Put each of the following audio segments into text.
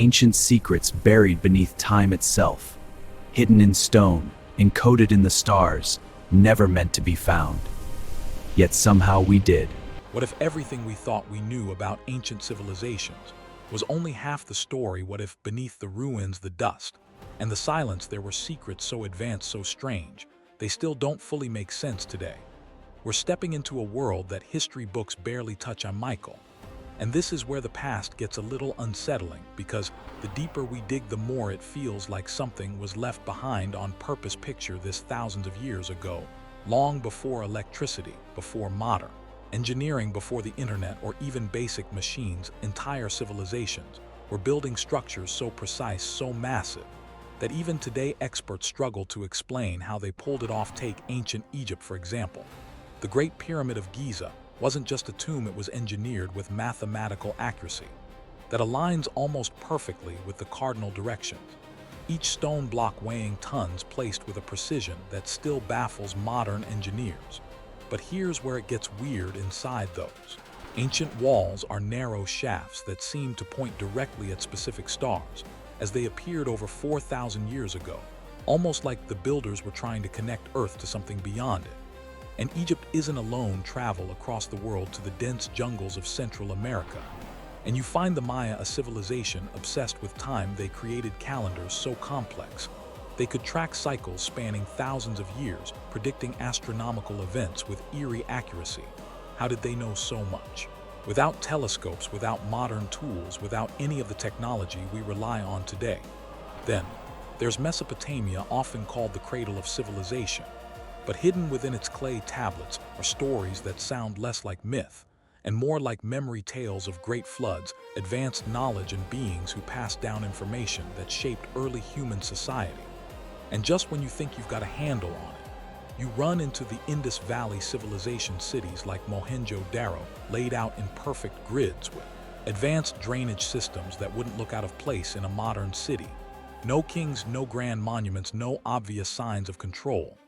ancient secrets buried beneath time itself, hidden in stone, encoded in the stars, never meant to be found. Yet somehow we did. What if everything we thought we knew about ancient civilizations was only half the story? What if beneath the ruins, the dust, and the silence there were secrets so advanced, so strange, they still don't fully make sense today? We're stepping into a world that history books barely touch on, Michael. And this is where the past gets a little unsettling, because the deeper we dig, the more it feels like something was left behind on purpose. Picture this: thousands of years ago, long before electricity, before modern engineering, before the internet or even basic machines, entire civilizations were building structures so precise, so massive, that even today experts struggle to explain how they pulled it off. Take ancient Egypt, for example. The Great Pyramid of Giza wasn't just a tomb, it was engineered with mathematical accuracy that aligns almost perfectly with the cardinal directions. Each stone block weighing tons, placed with a precision that still baffles modern engineers. But here's where it gets weird. Inside those ancient walls are narrow shafts that seem to point directly at specific stars, as they appeared over 4,000 years ago, almost like the builders were trying to connect Earth to something beyond it. And Egypt isn't alone. Travel across the world to the dense jungles of Central America, and you find the Maya, a civilization obsessed with time. They created calendars so complex they could track cycles spanning thousands of years, predicting astronomical events with eerie accuracy. How did they know so much? Without telescopes, without modern tools, without any of the technology we rely on today. Then, there's Mesopotamia, often called the cradle of civilization. But hidden within its clay tablets are stories that sound less like myth and more like memory tales of great floods, advanced knowledge, and beings who passed down information that shaped early human society. And just when you think you've got a handle on it, you run into the Indus Valley civilization. Cities like Mohenjo-Daro, laid out in perfect grids with advanced drainage systems that wouldn't look out of place in a modern city. No kings, no grand monuments, no obvious signs of control.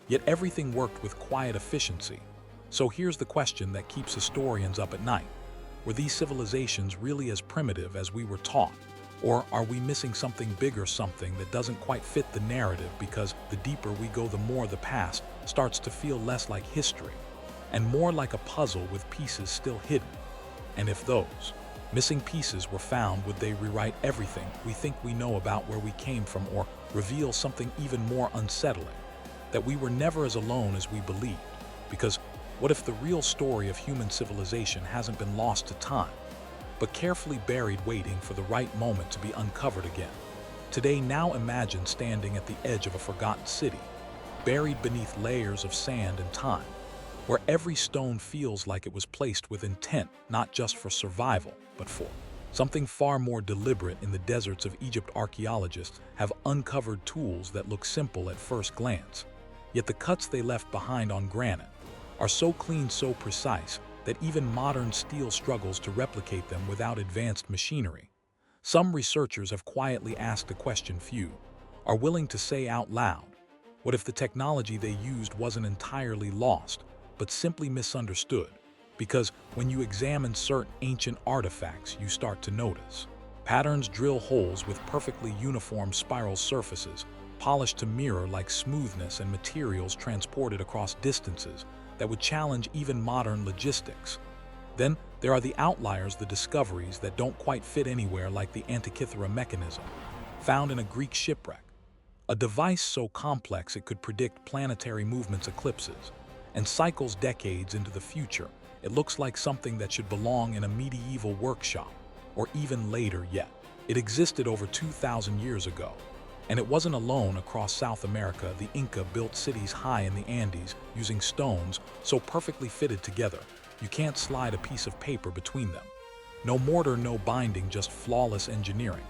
Yet everything worked with quiet efficiency. So here's the question that keeps historians up at night. Were these civilizations really as primitive as we were taught? Or are we missing something bigger, something that doesn't quite fit the narrative? Because the deeper we go, the more the past starts to feel less like history and more like a puzzle with pieces still hidden. And if those missing pieces were found, would they rewrite everything we think we know about where we came from, or reveal something even more unsettling? That we were never as alone as we believed. Because what if the real story of human civilization hasn't been lost to time, but carefully buried, waiting for the right moment to be uncovered again? Today, now imagine standing at the edge of a forgotten city, buried beneath layers of sand and time, where every stone feels like it was placed with intent, not just for survival, but for something far more deliberate. In the deserts of Egypt, archaeologists have uncovered tools that look simple at first glance. Yet the cuts they left behind on granite are so clean, so precise, that even modern steel struggles to replicate them without advanced machinery. Some researchers have quietly asked a question few are willing to say out loud. What if the technology they used wasn't entirely lost, but simply misunderstood? Because when you examine certain ancient artifacts, you start to notice patterns, drill holes with perfectly uniform spiral surfaces, polished to mirror like smoothness, and materials transported across distances that would challenge even modern logistics. Then there are the outliers, the discoveries that don't quite fit anywhere, like the Antikythera mechanism, found in a Greek shipwreck. A device so complex it could predict planetary movements, eclipses, and cycles decades into the future. It looks like something that should belong in a medieval workshop, or even later yet. It existed over 2,000 years ago. And it wasn't alone. Across South America, the Inca built cities high in the Andes using stones so perfectly fitted together, you can't slide a piece of paper between them. No mortar, no binding, just flawless engineering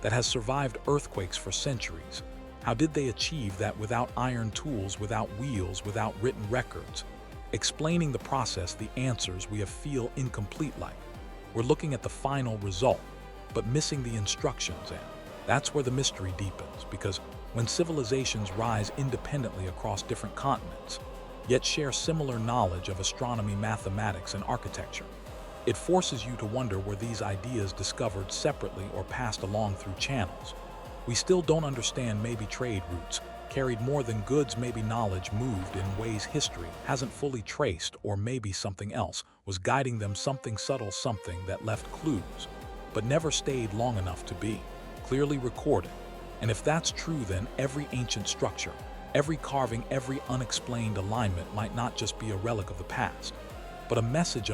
that has survived earthquakes for centuries. How did they achieve that without iron tools, without wheels, without written records? Explaining the process, the answers we have feel incomplete, like we're looking at the final result, but missing the instructions. And that's where the mystery deepens, because when civilizations rise independently across different continents, yet share similar knowledge of astronomy, mathematics, and architecture, It forces you to wonder were these ideas discovered separately or passed along through channels. We still don't understand, maybe trade routes carried more than goods, maybe knowledge moved in ways history hasn't fully traced, or maybe something else was guiding them, something subtle, something that left clues, but never stayed long enough to be clearly recorded. And if that's true, then every ancient structure, every carving, every unexplained alignment might not just be a relic of the past, but a message.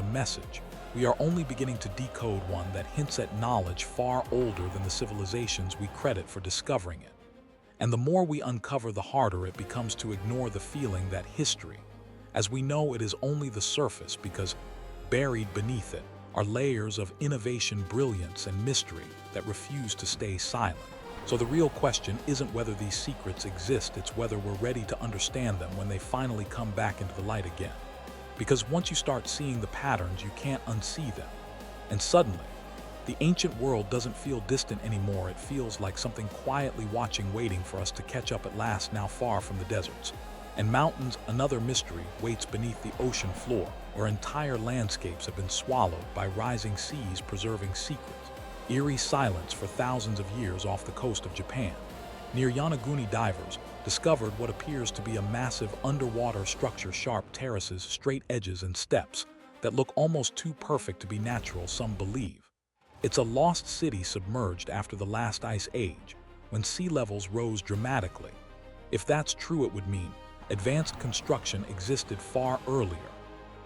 We are only beginning to decode one that hints at knowledge far older than the civilizations we credit for discovering it. And the more we uncover, the harder it becomes to ignore the feeling that history, as we know it, is only the surface, because buried beneath it are layers of innovation, brilliance, and mystery that refuse to stay silent. So the real question isn't whether these secrets exist, it's whether we're ready to understand them when they finally come back into the light again. Because once you start seeing the patterns, you can't unsee them. And suddenly, the ancient world doesn't feel distant anymore. It feels like something quietly watching, waiting for us to catch up at last. Now far from the deserts and mountains, another mystery waits beneath the ocean floor, where entire landscapes have been swallowed by rising seas, preserving secrets. Eerie silence for thousands of years off the coast of Japan. Near Yonaguni, divers discovered what appears to be a massive underwater structure, sharp terraces, straight edges, and steps that look almost too perfect to be natural, some believe. It's a lost city submerged after the last ice age, when sea levels rose dramatically. If that's true, it would mean advanced construction existed far earlier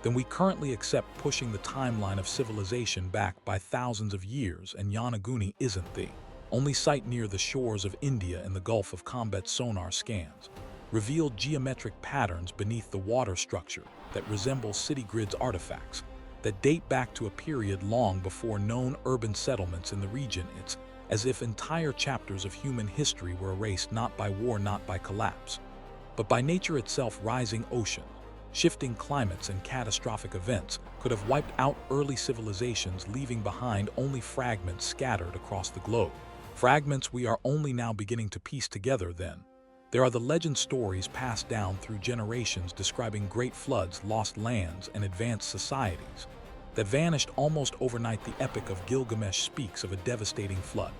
than we currently accept, pushing the timeline of civilization back by thousands of years. And Yonaguni isn't the only site. Near the shores of India and the Gulf of Combat, sonar scans revealed geometric patterns beneath the water structure that resemble city grids, artifacts that date back to a period long before known urban settlements in the region. It's as if entire chapters of human history were erased, not by war, not by collapse, but by nature itself. Rising oceans, shifting climates, and catastrophic events could have wiped out early civilizations, leaving behind only fragments scattered across the globe. Fragments we are only now beginning to piece together. Then there are the legend stories passed down through generations describing great floods, lost lands, and advanced societies that vanished almost overnight. The Epic of Gilgamesh speaks of a devastating flood,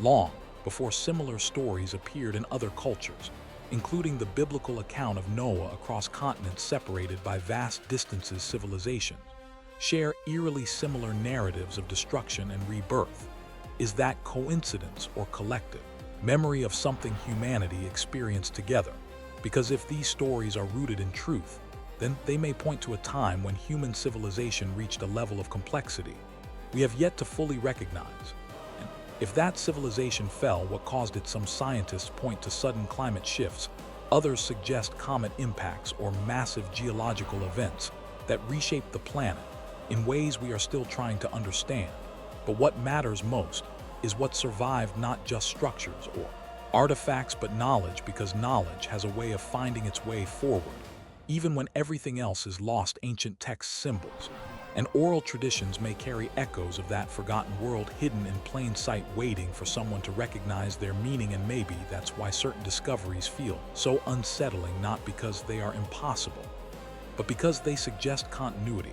long before similar stories appeared in other cultures, including the biblical account of Noah. Across continents separated by vast distances, civilizations share eerily similar narratives of destruction and rebirth. Is that coincidence or collective memory of something humanity experienced together? Because if these stories are rooted in truth, then they may point to a time when human civilization reached a level of complexity we have yet to fully recognize. And if that civilization fell, what caused it? Some scientists point to sudden climate shifts, others suggest comet impacts or massive geological events that reshaped the planet in ways we are still trying to understand. But what matters most is what survived, not just structures or artifacts, but knowledge, because knowledge has a way of finding its way forward, even when everything else is lost. Ancient texts, symbols, and oral traditions may carry echoes of that forgotten world, hidden in plain sight, waiting for someone to recognize their meaning. And maybe that's why certain discoveries feel so unsettling, not because they are impossible, but because they suggest continuity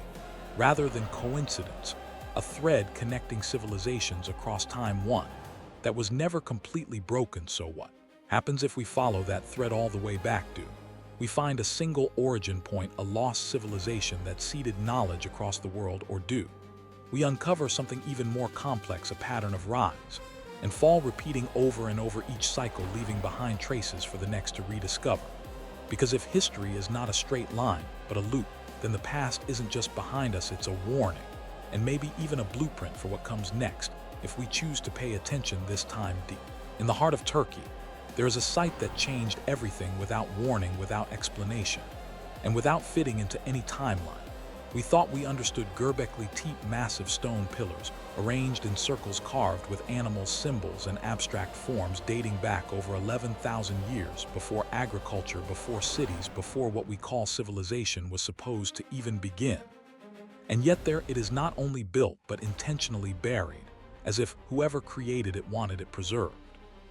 rather than coincidence. A thread connecting civilizations across time, one that was never completely broken. So what happens if we follow that thread all the way back? Do we find a single origin point, a lost civilization that seeded knowledge across the world? Or do we uncover something even more complex, a pattern of rise and fall repeating over and over, each cycle leaving behind traces for the next to rediscover? Because if history is not a straight line, but a loop, then the past isn't just behind us, it's a warning, and maybe even a blueprint for what comes next, if we choose to pay attention. This time, deep in the heart of Turkey, there is a site that changed everything, without warning, without explanation, and without fitting into any timeline. We thought we understood Göbekli Tepe, massive stone pillars, arranged in circles, carved with animal symbols and abstract forms, dating back over 11,000 years, before agriculture, before cities, before what we call civilization was supposed to even begin. And yet there it is, not only built but intentionally buried, as if whoever created it wanted it preserved,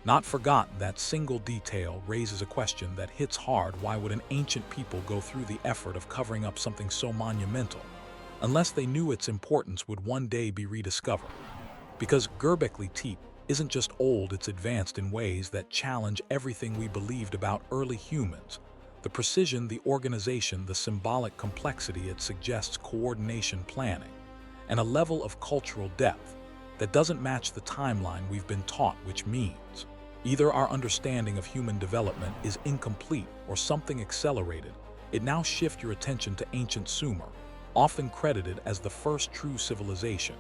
not forgotten. That single detail raises a question that hits hard. Why would an ancient people go through the effort of covering up something so monumental? unless they knew its importance would one day be rediscovered. Because Göbekli Tepe isn't just old, it's advanced in ways that challenge everything we believed about early humans. The precision, the organization, the symbolic complexity, it suggests coordination, planning, and a level of cultural depth that doesn't match the timeline we've been taught, which means either our understanding of human development is incomplete or something accelerated. It now shifts your attention to ancient Sumer, often credited as the first true civilization,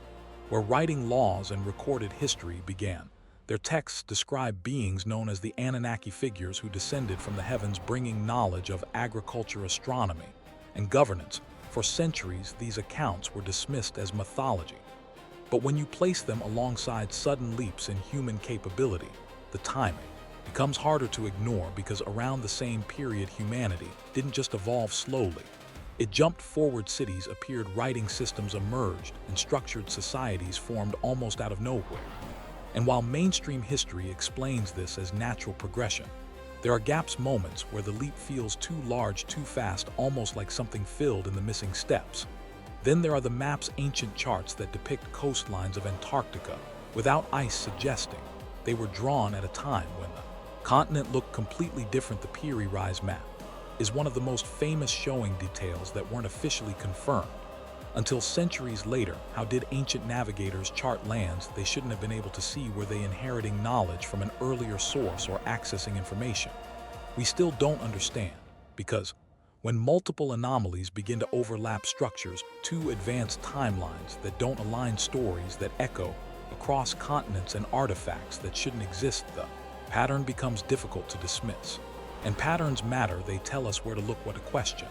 where writing laws and recorded history began. Their texts describe beings known as the Anunnaki figures who descended from the heavens, bringing knowledge of agriculture, astronomy, and governance. For centuries, these accounts were dismissed as mythology. But when you place them alongside sudden leaps in human capability, the timing becomes harder to ignore, because around the same period humanity didn't just evolve slowly. It jumped forward. Cities appeared, writing systems emerged, and structured societies formed almost out of nowhere. And while mainstream history explains this as natural progression, there are gaps, moments where the leap feels too large, too fast, almost like something filled in the missing steps. Then there are the maps, ancient charts that depict coastlines of Antarctica without ice, suggesting they were drawn at a time when the continent looked completely different. The Piri Rise map is one of the most famous, showing details that weren't officially confirmed until centuries later. How did ancient navigators chart lands they shouldn't have been able to see? Were they inheriting knowledge from an earlier source or accessing information we still don't understand? Because when multiple anomalies begin to overlap, structures, two advanced timelines that don't align, stories that echo across continents, and artifacts that shouldn't exist, the pattern becomes difficult to dismiss. And patterns matter. They tell us where to look, what to question,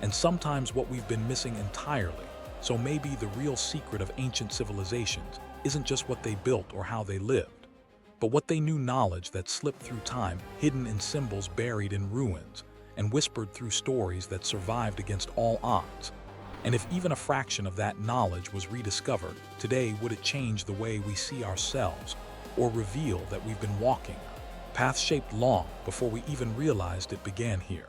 and sometimes what we've been missing entirely. So maybe the real secret of ancient civilizations isn't just what they built or how they lived, but what they knew, knowledge that slipped through time, hidden in symbols, buried in ruins, and whispered through stories that survived against all odds. And if even a fraction of that knowledge was rediscovered today, would it change the way we see ourselves, or reveal that we've been walking paths shaped long before we even realized it began here?